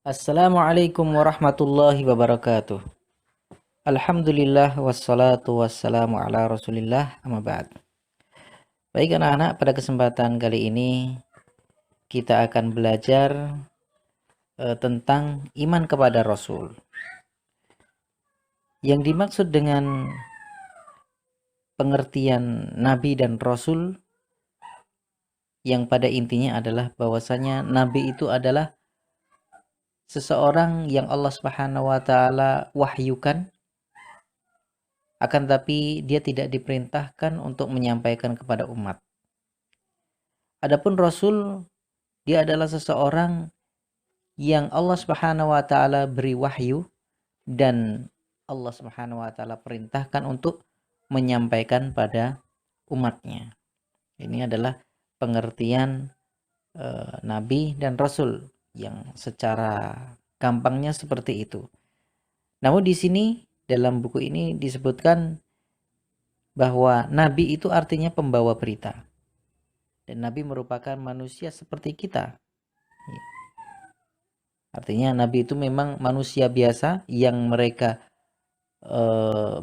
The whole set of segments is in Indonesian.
Assalamualaikum warahmatullahi wabarakatuh. Alhamdulillah wassalatu wassalamu ala rasulillah amma ba'd. Baik anak-anak, pada kesempatan kali ini kita akan belajar tentang iman kepada Rasul. Yang dimaksud dengan pengertian Nabi dan Rasul yang pada intinya adalah bahwasanya Nabi itu adalah seseorang yang Allah Subhanahu wa taala wahyukan, akan tapi dia tidak diperintahkan untuk menyampaikan kepada umat. Adapun Rasul, dia adalah seseorang yang Allah Subhanahu wa taala beri wahyu dan Allah Subhanahu wa taala perintahkan untuk menyampaikan pada umatnya. Ini adalah pengertian nabi dan rasul yang secara gampangnya seperti itu. Namun di sini dalam buku ini disebutkan bahwa nabi itu artinya pembawa berita. Dan nabi merupakan manusia seperti kita. Artinya nabi itu memang manusia biasa yang mereka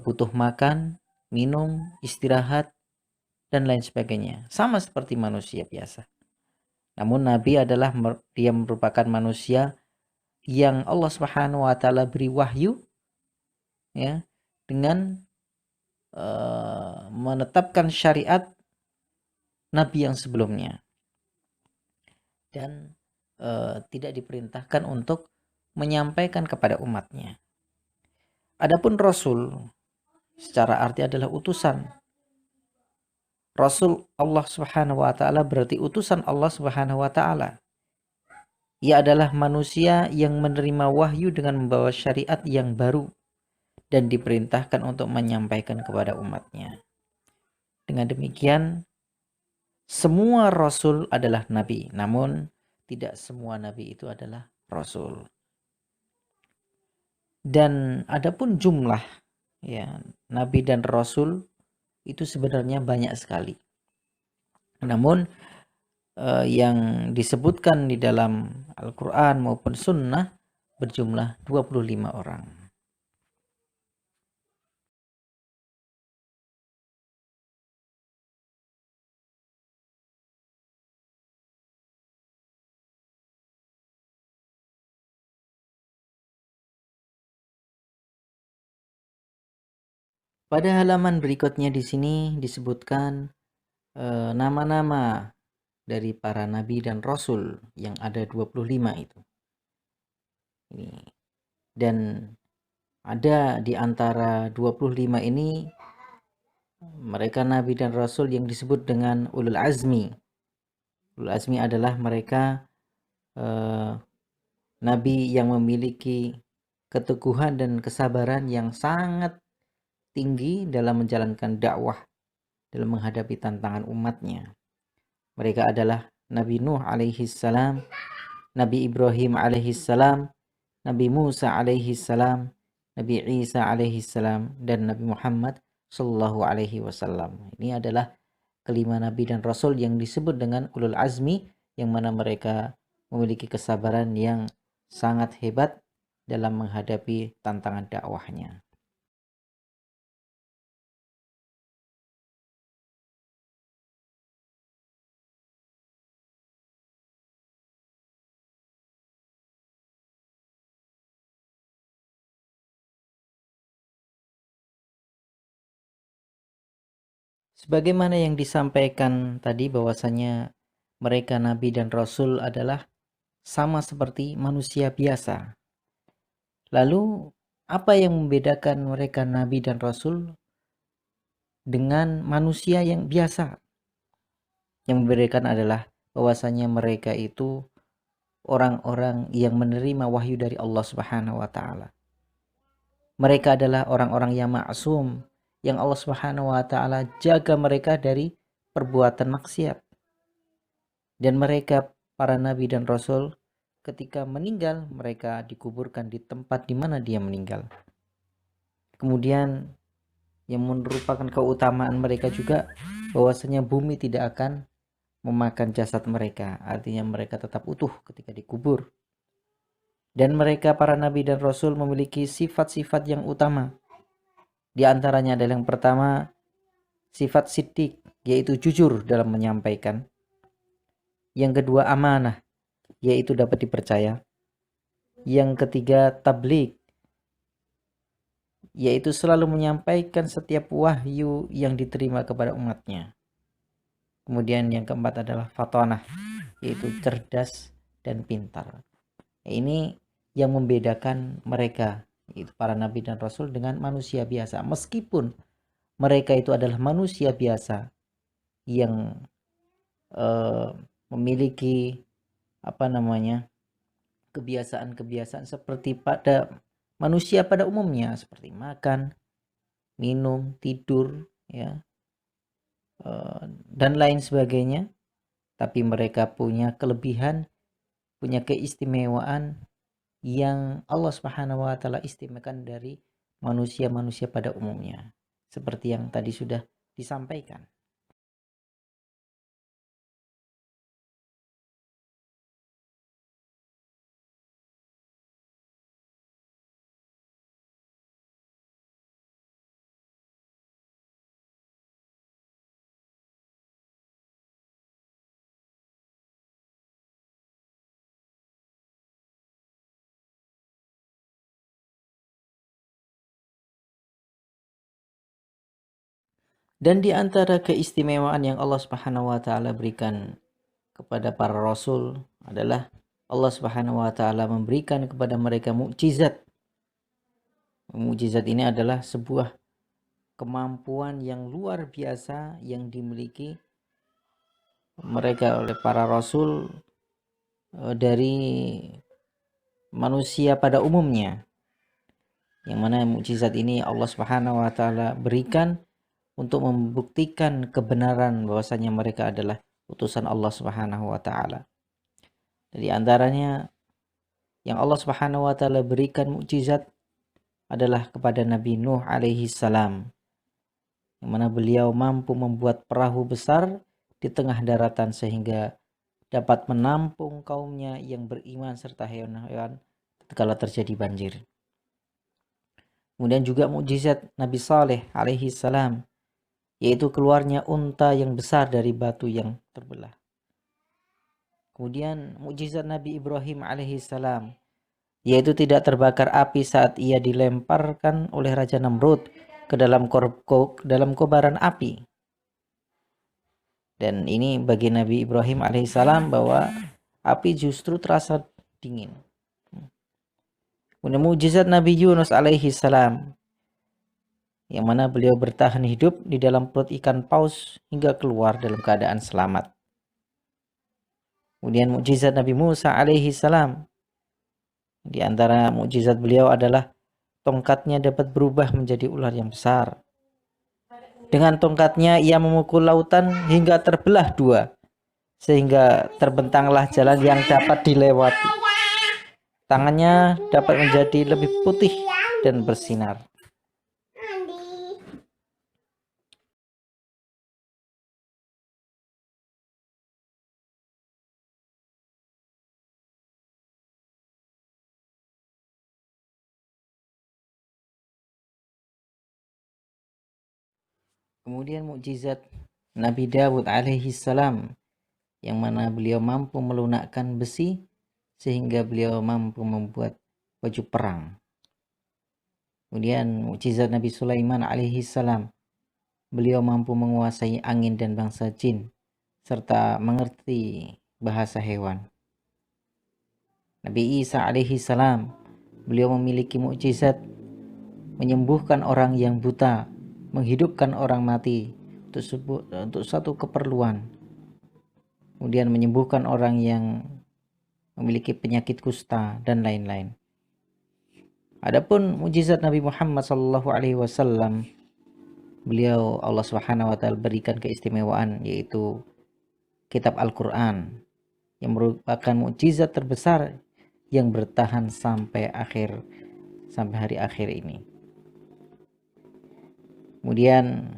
butuh makan, minum, istirahat, dan lain sebagainya. Sama seperti manusia biasa. Namun nabi adalah dia merupakan manusia yang Allah Subhanahu wa taala beri wahyu ya dengan menetapkan syariat nabi yang sebelumnya. Dan tidak diperintahkan untuk menyampaikan kepada umatnya. Adapun Rasul secara arti adalah utusan. Rasul Allah Subhanahu wa taala berarti utusan Allah Subhanahu wa taala. Ia adalah manusia yang menerima wahyu dengan membawa syariat yang baru dan diperintahkan untuk menyampaikan kepada umatnya. Dengan demikian, semua rasul adalah nabi, namun tidak semua nabi itu adalah rasul. Dan adapun jumlah ya nabi dan rasul itu sebenarnya banyak sekali. Namun yang disebutkan di dalam Al-Quran maupun Sunnah berjumlah 25 orang. Pada halaman berikutnya di sini disebutkan nama-nama dari para nabi dan rasul yang ada 25 itu. Ini. Dan ada di antara 25 ini mereka nabi dan rasul yang disebut dengan ulul azmi. Ulul azmi adalah mereka nabi yang memiliki keteguhan dan kesabaran yang sangat tinggi dalam menjalankan dakwah dalam menghadapi tantangan umatnya. Mereka adalah Nabi Nuh alaihi salam, Nabi Ibrahim alaihi salam, Nabi Musa alaihi salam, Nabi Isa alaihi salam, dan Nabi Muhammad sallallahu alaihi wasallam. Ini adalah kelima nabi dan rasul yang disebut dengan ulul azmi, yang mana mereka memiliki kesabaran yang sangat hebat dalam menghadapi tantangan dakwahnya. Sebagaimana yang disampaikan tadi bahwasanya mereka nabi dan rasul adalah sama seperti manusia biasa. Lalu apa yang membedakan mereka nabi dan rasul dengan manusia yang biasa? Yang membedakan adalah bahwasanya mereka itu orang-orang yang menerima wahyu dari Allah Subhanahu wa taala. Mereka adalah orang-orang yang maksum, yang Allah Subhanahu wa taala jaga mereka dari perbuatan maksiat. Dan mereka para nabi dan rasul ketika meninggal mereka dikuburkan di tempat di mana dia meninggal. Kemudian yang merupakan keutamaan mereka juga bahwasanya bumi tidak akan memakan jasad mereka, artinya mereka tetap utuh ketika dikubur. Dan mereka para nabi dan rasul memiliki sifat-sifat yang utama. Di antaranya adalah yang pertama, sifat siddiq, yaitu jujur dalam menyampaikan. Yang kedua, amanah, yaitu dapat dipercaya. Yang ketiga, tabligh, yaitu selalu menyampaikan setiap wahyu yang diterima kepada umatnya. Kemudian yang keempat adalah fatonah, yaitu cerdas dan pintar. Ini yang membedakan mereka, yaitu para nabi dan rasul, dengan manusia biasa. Meskipun mereka itu adalah manusia biasa yang memiliki kebiasaan-kebiasaan seperti pada manusia pada umumnya, seperti makan, minum, tidur, ya, dan lain sebagainya. Tapi mereka punya kelebihan, punya keistimewaan yang Allah Subhanahu wa taala istimewakan dari manusia-manusia pada umumnya, seperti yang tadi sudah disampaikan. Dan di antara keistimewaan yang Allah Subhanahu wa taala berikan kepada para rasul adalah Allah Subhanahu wa taala memberikan kepada mereka mukjizat. Mukjizat ini adalah sebuah kemampuan yang luar biasa yang dimiliki mereka oleh para rasul dari manusia pada umumnya. Yang mana mukjizat ini Allah Subhanahu wa taala berikan untuk membuktikan kebenaran bahwasanya mereka adalah utusan Allah Subhanahu wa taala. Di antaranya yang Allah Subhanahu wa taala berikan mukjizat adalah kepada Nabi Nuh alaihi salam, yang mana beliau mampu membuat perahu besar di tengah daratan sehingga dapat menampung kaumnya yang beriman serta hewan-hewan tatkala terjadi banjir. Kemudian juga mukjizat Nabi Saleh alaihi salam, yaitu keluarnya unta yang besar dari batu yang terbelah. Kemudian mukjizat Nabi Ibrahim alaihi salam, yaitu tidak terbakar api saat ia dilemparkan oleh Raja Namrud ke dalam kobaran api. Dan ini bagi Nabi Ibrahim alaihissalam bahwa api justru terasa dingin. Kemudian mukjizat Nabi Yunus alaihissalam, yang mana beliau bertahan hidup di dalam perut ikan paus hingga keluar dalam keadaan selamat. Kemudian mukjizat Nabi Musa alaihissalam, di antara mukjizat beliau adalah tongkatnya dapat berubah menjadi ular yang besar. Dengan tongkatnya ia memukul lautan hingga terbelah dua, sehingga terbentanglah jalan yang dapat dilewati. Tangannya dapat menjadi lebih putih dan bersinar. Kemudian mukjizat Nabi Dawud alaihi salam, yang mana beliau mampu melunakkan besi sehingga beliau mampu membuat baju perang. Kemudian mukjizat Nabi Sulaiman alaihi salam, beliau mampu menguasai angin dan bangsa jin serta mengerti bahasa hewan. Nabi Isa alaihi salam, beliau memiliki mukjizat menyembuhkan orang yang buta, menghidupkan orang mati untuk satu keperluan. Kemudian menyembuhkan orang yang memiliki penyakit kusta dan lain-lain. Adapun mukjizat Nabi Muhammad sallallahu alaihi wasallam, beliau Allah Subhanahu wa taala berikan keistimewaan, yaitu kitab Al-Qur'an yang merupakan mukjizat terbesar yang bertahan sampai hari akhir ini. Kemudian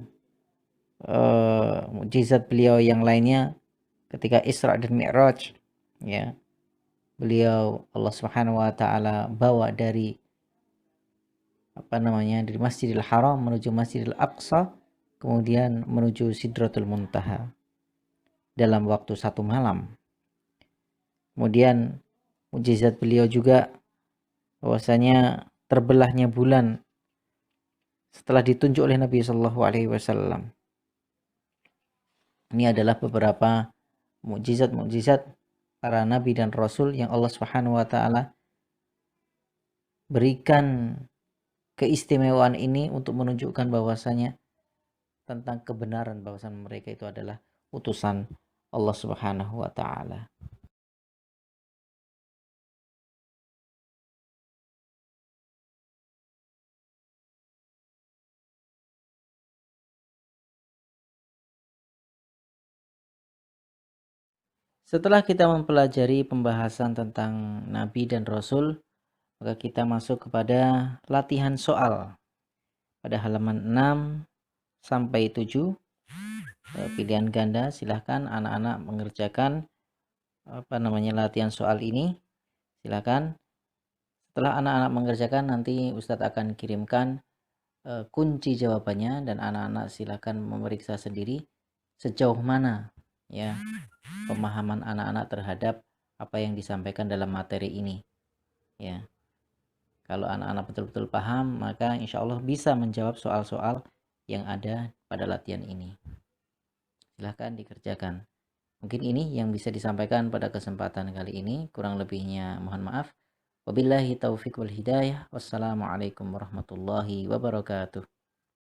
mukjizat beliau yang lainnya ketika Isra dan Mi'raj, ya, beliau Allah Subhanahu wa taala bawa dari dari Masjidil Haram menuju Masjidil Aqsa, kemudian menuju Sidratul Muntaha dalam waktu 1 malam. Kemudian mukjizat beliau juga bahwasanya terbelahnya bulan setelah ditunjuk oleh Nabi Shallallahu Alaihi Wasallam. Ini adalah beberapa mukjizat para nabi dan rasul yang Allah Subhanahu wa taala berikan keistimewaan ini untuk menunjukkan bahwasanya tentang kebenaran bahwasanya mereka itu adalah utusan Allah Subhanahu wa taala. Setelah kita mempelajari pembahasan tentang nabi dan rasul, maka kita masuk kepada latihan soal pada halaman 6 sampai 7. Pilihan ganda, silahkan anak-anak mengerjakan latihan soal ini. Silahkan. Setelah anak-anak mengerjakan, nanti Ustadz akan kirimkan kunci jawabannya dan anak-anak silahkan memeriksa sendiri sejauh mana ya pemahaman anak-anak terhadap apa yang disampaikan dalam materi ini ya. Kalau anak-anak betul-betul paham, maka insya Allah bisa menjawab soal-soal yang ada pada latihan ini. Silahkan dikerjakan. Mungkin ini yang bisa disampaikan pada kesempatan kali ini. Kurang lebihnya mohon maaf. Wabillahi taufiq wal hidayah. Wassalamualaikum warahmatullahi wabarakatuh.